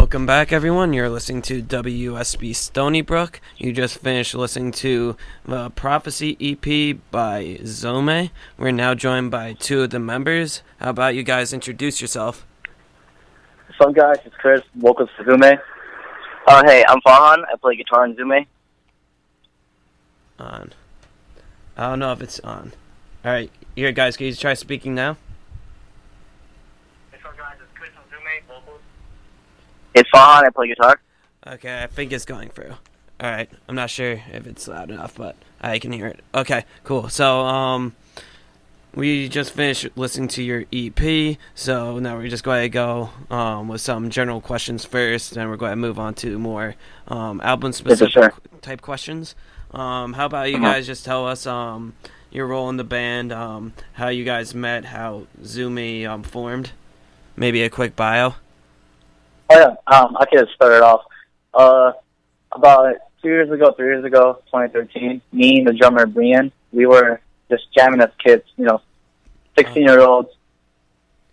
Welcome back, everyone. You're listening to WSB Stony Brook. You just finished listening to the Prophecy EP by Zoúme. We're now joined by two of the members. How about you guys introduce yourself? What's up, guys? It's Chris, vocals for Zoúme. Hey, I'm Farhan. I play guitar in Zoúme. On. I don't know if it's on. All right, here, guys. Can you try speaking now? What's up, guys? It's Chris from Zoúme, vocals. It's Farhan. I play guitar. Okay, I think it's going through. All right, I'm not sure if it's loud enough, but I can hear it. Okay, cool. So, we just finished listening to your EP, so now we're just going to go with some general questions first, and we're going to move on to more album-specific type questions. How about you guys just tell us your role in the band, how you guys met, how Zoúme formed, maybe a quick bio? Oh, yeah. I can start it off. About 3 years ago, 2013, me and the drummer, Brian, we were just jamming as kids, 16-year-olds,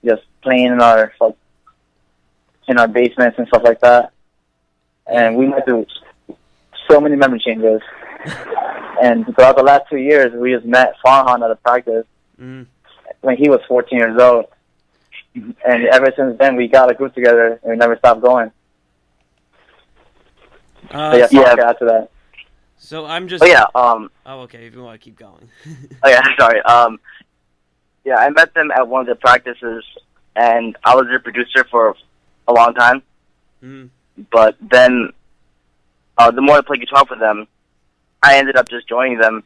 just playing in our basements and stuff like that. And we went through so many memory changes. And throughout the last 2 years, we just met Farhan at a practice when he was 14 years old. And ever since then, we got a group together, and we never stopped going. After that. So I'm just... okay, if you want to keep going. Sorry. I met them at one of the practices, and I was their producer for a long time. But then, the more I played guitar for them, I ended up just joining them.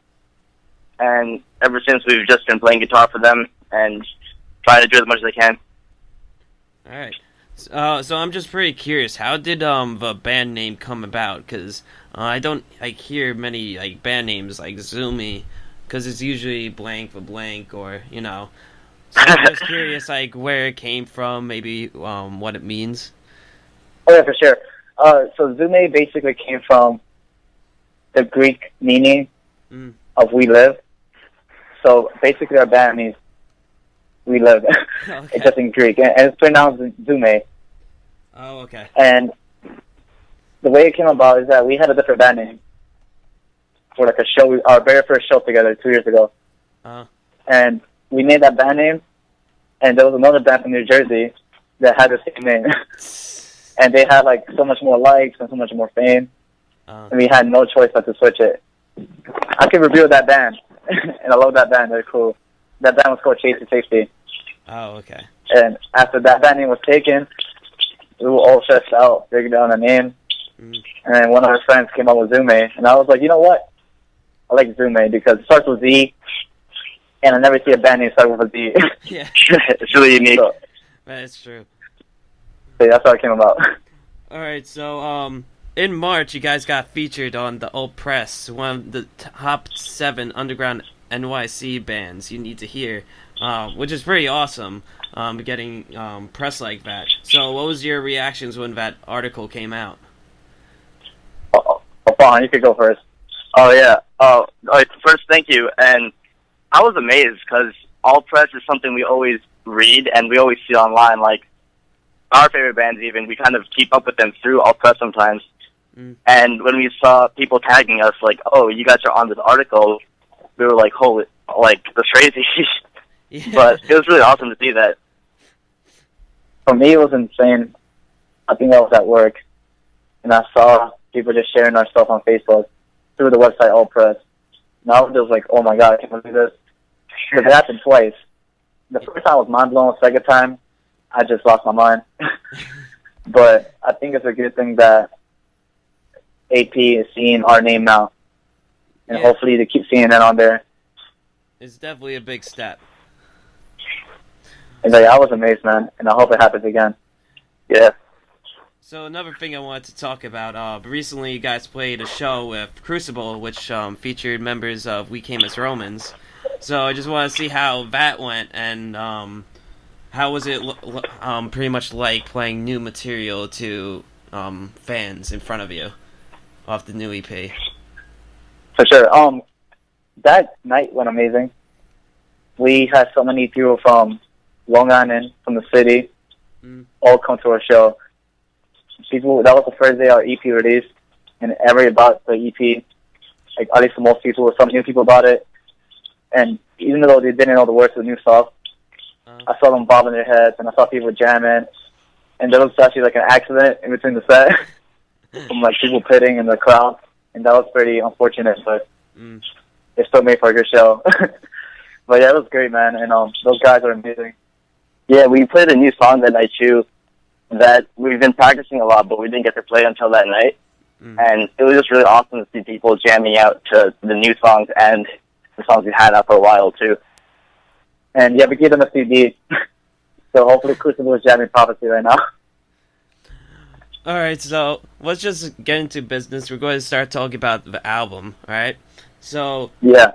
And ever since, we've just been playing guitar for them and trying to do as much as I can. All right. So I'm just pretty curious. How did the band name come about? Because I don't hear many band names like Zoúme, because it's usually blank for blank or So I'm just curious where it came from, maybe what it means. Oh yeah, for sure. So Zoúme basically came from the Greek meaning of "we live." So basically, our band means "we live." Okay. It's just in Greek, and it's pronounced Zoúme. Oh, okay. And the way it came about is that we had a different band name for a show, our very first show together 2 years ago. And we named that band name, and there was another band from New Jersey that had the same name. And they had so much more likes and so much more fame. And we had no choice but to switch it. I can review that band, and I love that band. They're cool. That band was called Chase to Safety. Oh, okay. And after that band name was taken, we were all stressed out, figuring out a name. And one of our friends came up with Zoúme, and I was like, you know what? I like Zoúme because it starts with Z, and I never see a band name start with a Z. Yeah. It's really unique. So, That's true. So that's how it came about. All right, so in March, you guys got featured on the Old Press, one of the top 7 underground NYC bands you need to hear, which is pretty awesome, getting press like that. So what was your reactions when that article came out? Farhan, you could go first. Oh, yeah. First, thank you. And I was amazed because All Press is something we always read and we always see online. Our favorite bands even, we kind of keep up with them through All Press sometimes. And when we saw people tagging us, oh, you guys are on this article, we were like, holy, that's crazy. Yeah. But it was really awesome to see that. For me, it was insane. I think I was at work, and I saw people just sharing our stuff on Facebook through the website All Press. And I was just like, oh my god, I can't believe this. Because it happened twice. The first time was mind blown. The second time, I just lost my mind. But I think it's a good thing that AP is seeing our name now. And hopefully they keep seeing it on there. It's definitely a big step. And I was amazed, man. And I hope it happens again. Yeah. So another thing I wanted to talk about, recently you guys played a show with Crucible, which featured members of We Came as Romans. So I just want to see how that went, and how was it pretty much like playing new material to fans in front of you off the new EP? For sure. That night went amazing. We had so many people from Long Island, from the city, all come to our show. people, that was the first day our EP released, and everybody bought the EP. Like, at least most people, some new people bought it. And even though they didn't know the words to the new song, I saw them bobbing their heads, and I saw people jamming. And there was actually like an accident in between the set from like people pitting in the crowd, and that was pretty unfortunate, but it still made for a good show. But yeah, it was great, man, and those guys are amazing. Yeah, we played a new song that night too that we've been practicing a lot, but we didn't get to play until that night. And it was just really awesome to see people jamming out to the new songs and the songs we had out for a while too. And yeah, we gave them a CD. So hopefully Crucible is jamming Prophecy right now. Alright, so let's just get into business. We're going to start talking about the album, alright? So, yeah.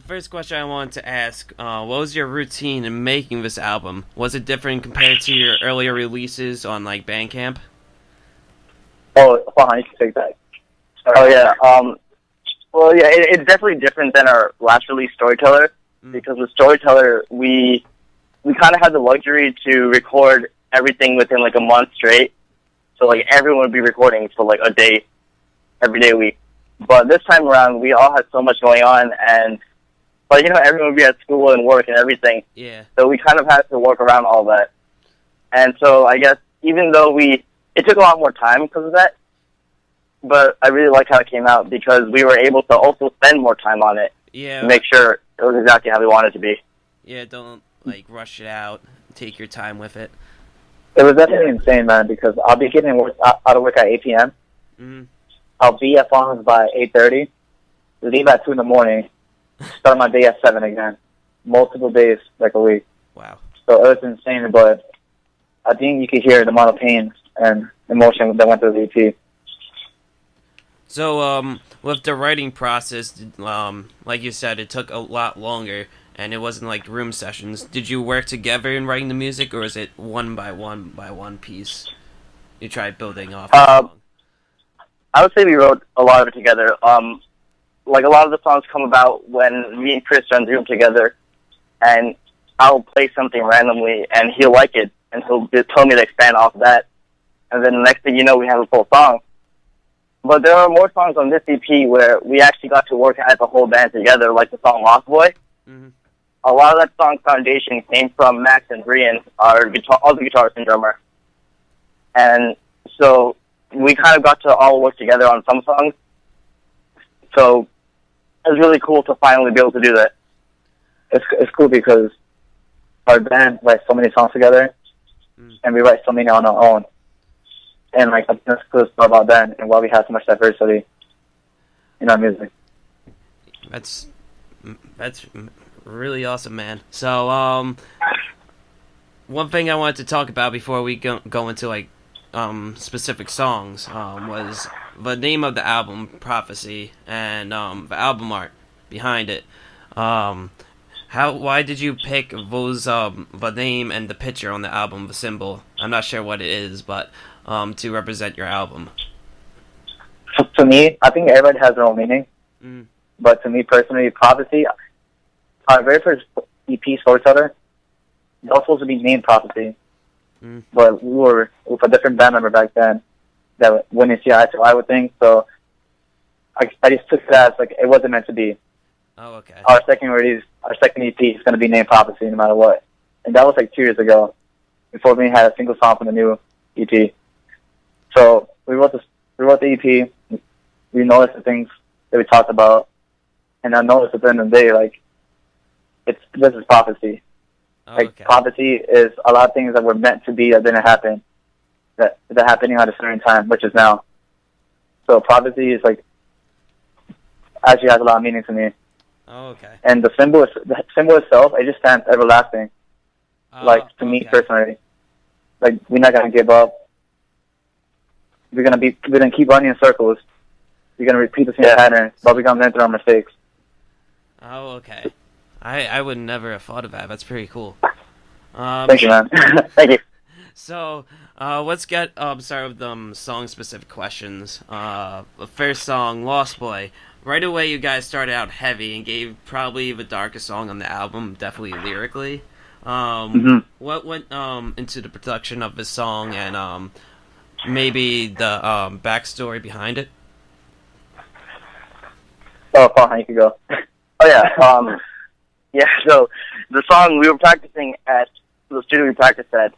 First question I wanted to ask, what was your routine in making this album? Was it different compared to your earlier releases on, like, Bandcamp? Oh, fine, you can take that. Oh, yeah. Well, yeah, it's definitely different than our last release, Storyteller, because with Storyteller, we kind of had the luxury to record everything within, like, a month straight. So, like, everyone would be recording for, like, a day, every day a week. But this time around, we all had so much going on, but, you know, everyone would be at school and work and everything. Yeah. So we kind of had to work around all that. And so I guess even though it took a lot more time because of that, but I really liked how it came out because we were able to also spend more time on it. Yeah. To make sure it was exactly how we wanted it to be. Yeah, don't, like, rush it out. Take your time with it. It was definitely insane, man, because I'll be getting out of work at 8 p.m. I'll be at Farms by 8:30, leave at 2 in the morning, start my day at 7 again. Multiple days, like a week. Wow. So it was insane, but I think you could hear the amount of pain and emotion that went through the EP. So, with the writing process, like you said, it took a lot longer, and it wasn't like room sessions. Did you work together in writing the music, or is it one by one piece? You tried building off the song? I would say we wrote a lot of it together. Like, a lot of the songs come about when me and Chris are in the room together, and I'll play something randomly, and he'll like it, and he'll tell me to expand off that. And then the next thing you know, we have a full song. But there are more songs on this EP where we actually got to work as a whole band together, like the song Lost Boy. A lot of that song's foundation came from Max and Brian, our other guitarist and drummer. And so we kind of got to all work together on some songs. So it was really cool to finally be able to do that. It's cool because our band writes so many songs together, and we write so many on our own. And like that's the cool stuff about that, and why we have so much diversity in our music. That's really awesome, man. So, one thing I wanted to talk about before we go into like specific songs was the name of the album, Prophecy, and the album art behind it. Why did you pick those the name and the picture on the album, the symbol? I'm not sure what it is, but to represent your album. To me, I think everybody has their own meaning. But to me personally, Prophecy, our very first EP, Storyteller, it was supposed to be named Prophecy. But we were with a different band member back then that wouldn't see eye to eye with things, so I just took that as like it wasn't meant to be. Oh, okay. Our second EP is going to be named Prophecy no matter what. And that was like 2 years ago, before we had a single song from the new EP. So we wrote the EP, we noticed the things that we talked about, and I noticed at the end of the day, like, this is prophecy. Oh, like, okay. prophecy is a lot of things that were meant to be that didn't happen, that happening at a certain time, which is now. So prophecy is like, actually has a lot of meaning to me. Oh, okay. And the symbol itself, it just stands everlasting. Like, to me personally. Like, we're not going to give up. We're gonna keep running in circles. We're gonna repeat the same pattern, but we're gonna learn through our mistakes. Oh, okay. I would never have thought of that. That's pretty cool. Thank you, man. Thank you. So, let's get start with song-specific questions. The first song, Lost Boy. Right away, you guys started out heavy and gave probably the darkest song on the album, definitely lyrically. What went into the production of this song, and maybe the backstory behind it? Oh, Farhan, you can go. Oh yeah, yeah. So the song we were practicing at the studio we practiced at,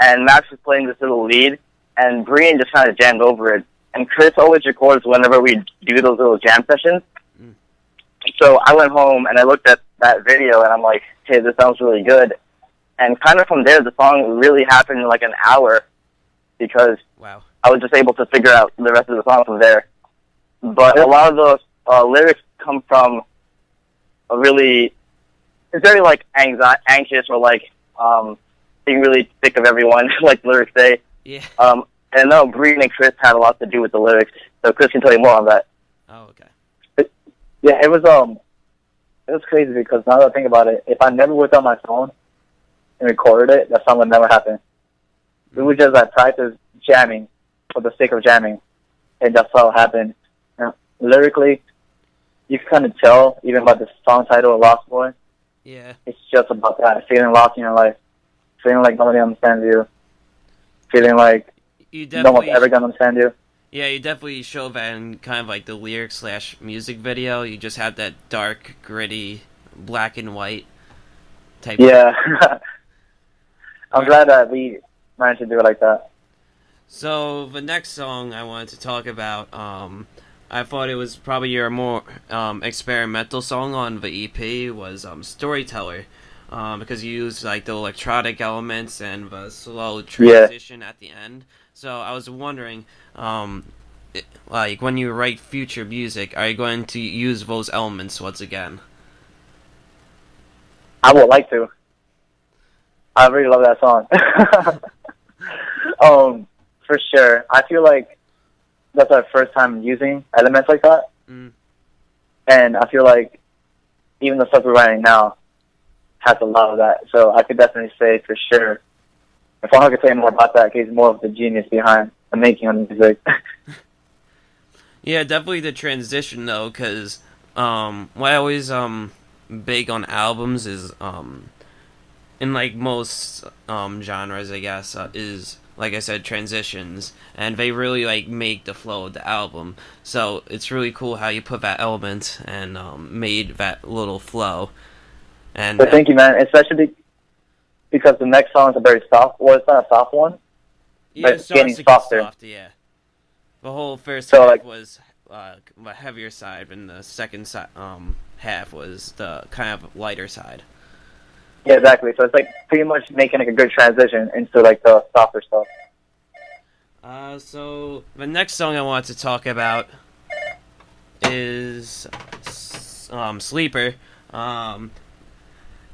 and Max was playing this little lead, and Brian just kind of jammed over it. And Chris always records whenever we do those little jam sessions. Mm. So I went home and I looked at that video, and I'm like, hey, this sounds really good. And kind of from there, the song really happened in like an hour, because Wow. I was just able to figure out the rest of the song from there. But a lot of those lyrics come from a really, it's very like anxious, or like being really sick of everyone, like the lyrics say. Yeah. And I know Breen and Chris had a lot to do with the lyrics, so Chris can tell you more on that. Oh, okay. Yeah, it was crazy, because now that I think about it, if I never whipped out my phone and recorded it, that song would never happen. We were just at practice jamming for the sake of jamming, and that's how it happened. Lyrically, you can kind of tell, even by the song title, Lost Boy. Yeah. It's just about that, feeling lost in your life, feeling like nobody understands you, feeling like You no one's definitely. ever gonna understand you. Yeah, you definitely show that in kind of like the lyrics / music video. You just have that dark, gritty, black and white type. Yeah. I'm glad that we managed to do it like that. So the next song I wanted to talk about, I thought it was probably your more experimental song on the EP was Storyteller, because you used like the electronic elements and the slow transition at the end. So I was wondering, like when you write future music, are you going to use those elements once again? I would like to. I really love that song. For sure. I feel like that's our first time using elements like that. Mm. And I feel like even the stuff we're writing now has a lot of that. So I could definitely say for sure. If I could say more about that, he's more of the genius behind the making of the music. Yeah, definitely the transition though, because what I always big on albums is in like most genres, I guess, is like I said, transitions, and they really like make the flow of the album. So it's really cool how you put that element and made that little flow. And But thank you, man. Especially because the next song is a very soft. Well, it's not a soft one. yeah, but it it's getting starts to get softer. soft, yeah. The whole first So, half like- was the heavier side, and the second half was the kind of lighter side. Yeah, exactly. So it's like pretty much making like a good transition into like the softer stuff. So the next song I want to talk about is Sleeper.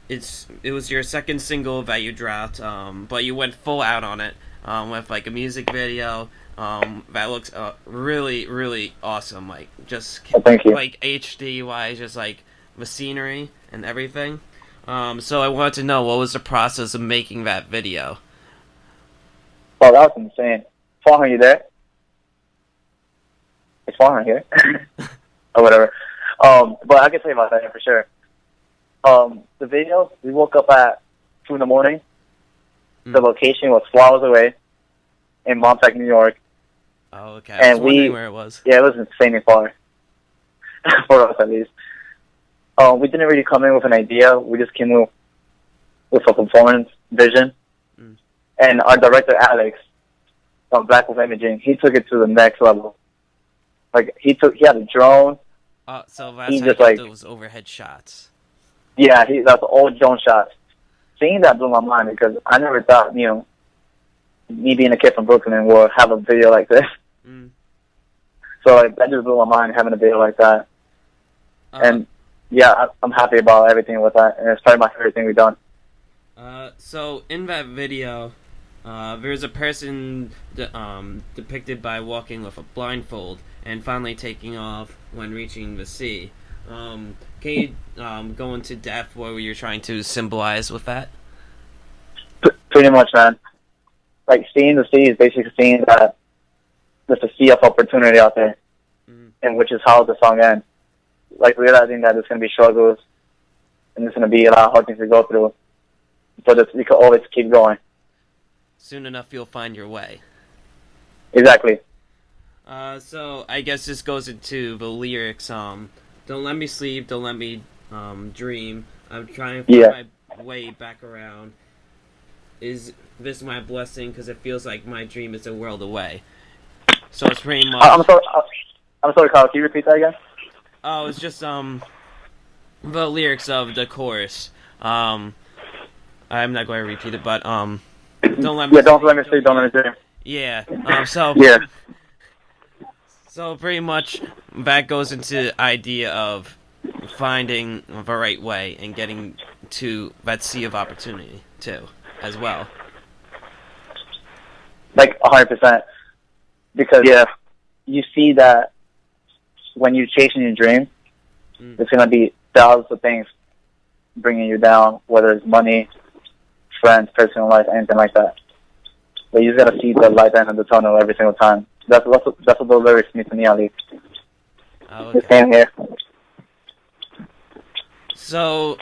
It was your second single that you dropped, but you went full out on it with like a music video that looks really, really awesome. Like just Thank you. like HD wise, just like the scenery and everything. So I wanted to know what was the process of making that video. Oh, that was insane. Farhan, you there? Is Farhan here? Or whatever. But I can tell you about that for sure. The video, we woke up at 2 in the morning. The location was 4 hours away in Montauk, New York. Oh, okay. I was And wondering where it was. Yeah, it was insanely far. For us, at least. We didn't really come in with an idea. We just came with a performance vision. Mm. And our director, Alex, from Black Wolf Imaging, he took it to the next level. Like, he had a drone. So that's He how you just, got like- those overhead shots. Yeah, that's all drone shots. Seeing that blew my mind because I never thought, me being a kid from Brooklyn would have a video like this. Mm. So, like, that just blew my mind having a video like that. And, yeah, I'm happy about everything with that. And it's probably my favorite thing we've done. So in that video, there's a person depicted by walking with a blindfold and finally taking off when reaching the sea. Can you go into depth what you're trying to symbolize with that? Pretty much, man. Like, seeing the sea is basically seeing that there's a sea of opportunity out there, and which is how the song ends. Like, realizing that there's going to be struggles, and there's going to be a lot of hard things to go through, but we can always keep going. Soon enough, you'll find your way. Exactly. So I guess this goes into the lyrics. Don't let me sleep, don't let me dream. I'm trying to find my way back around. Is this my blessing? Because it feels like my dream is a world away. So it's pretty much. I'm sorry, Kyle. Can you repeat that again? Oh, it's just the lyrics of the chorus. I'm not going to repeat it, but don't let me. Yeah, don't let me sleep, don't let me dream. Yeah. So. Yeah. So pretty much that goes into the idea of finding the right way and getting to that sea of opportunity too, as well. Like 100%. Because you see that when you're chasing your dream, there's gonna be thousands of things bringing you down, whether it's money, friends, personal life, anything like that. But you just gotta see the light end of the tunnel every single time. That's what the lyrics mean to me, at least. Oh, okay. The same here. So,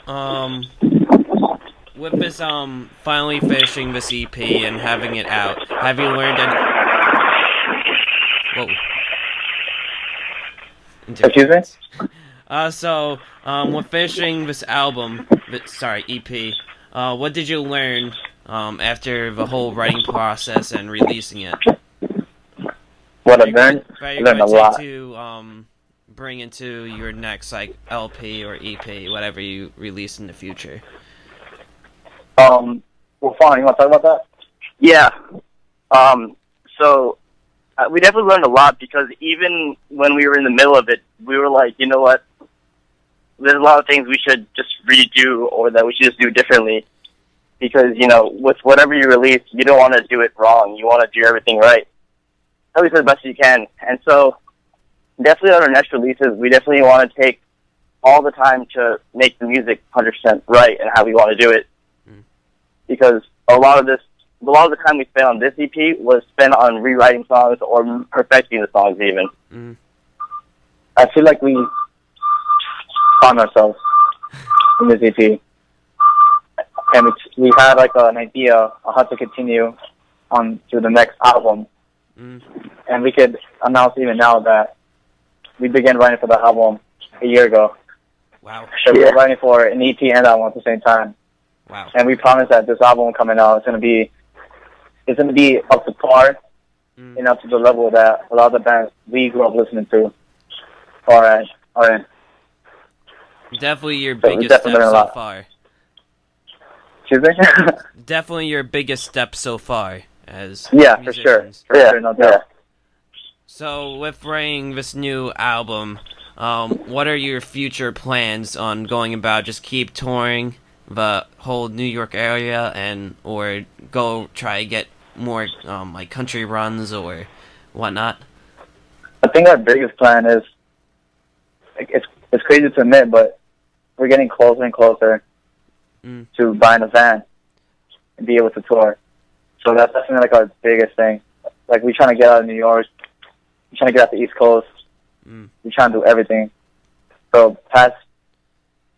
with this finally finishing this EP and having it out, have you learned any? Whoa. Excuse me? So, with finishing this album, EP, what did you learn after the whole writing process and releasing it? What I learned? I learned a lot. To bring into your next LP or EP, whatever you release in the future. Well, fine. You want to talk about that? Yeah. So we definitely learned a lot because even when we were in the middle of it, we were like, you know what? There's a lot of things we should just redo or that we should just do differently. Because, with whatever you release, you don't want to do it wrong. You want to do everything right. At least as best you can. And so, definitely on our next releases, we definitely want to take all the time to make the music 100% right and how we want to do it. Because a lot of the time we spent on this EP was spent on rewriting songs or perfecting the songs even. I feel like we found ourselves in this EP. And we had an idea of how to continue on to the next album. And we could announce even now that we began writing for the album a year ago. Wow. So we're writing for an EP and album at the same time. Wow. And we promised that this album coming out is going to be up to par and up to the level that a lot of the bands we grew up listening to are in. Definitely your biggest step so far. Excuse me? Definitely your biggest step so far as musicians. For sure, no doubt. So, with writing this new album, what are your future plans on going about? Just keep touring the whole New York area, or go try to get more country runs or whatnot? I think our biggest plan is, it's crazy to admit, but we're getting closer and closer to buying a van and be able to tour. So that's definitely our biggest thing. We're trying to get out of New York. We're trying to get out the East Coast. We're trying to do everything. So past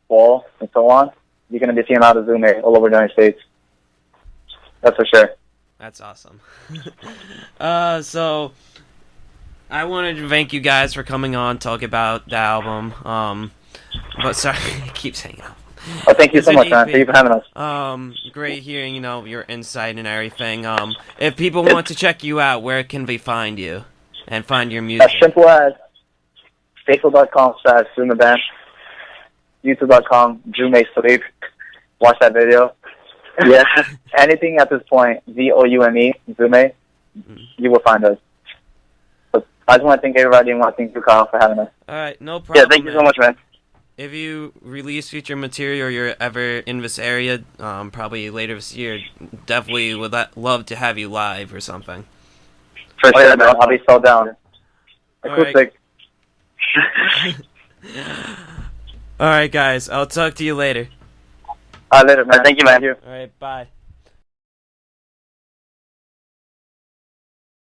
fall and so on, you're going to be seeing a lot of Zoúme all over the United States. That's for sure. That's awesome. So I wanted to thank you guys for coming on, talk about the album. But sorry, I keep saying album. Oh, thank you so much, man. Thank you for having us. Great hearing, your insight and everything. If people want to check you out, where can they find you and find your music? As simple as facebook.com/Zoúme Band, youtube.com, Zoúme Sleep. Watch that video. Yeah. Anything at this point, Zoúme, Zoúme, you will find us. So I just want to thank everybody and want to thank you, Kyle, for having us. All right, no problem. Yeah, thank you so much, man. If you release future material or you're ever in this area, probably later this year, definitely would love to have you live or something. For sure, man. I'll be so down. Acoustic. All right, guys. I'll talk to you later. Later, man. Thank you, man. All right, bye.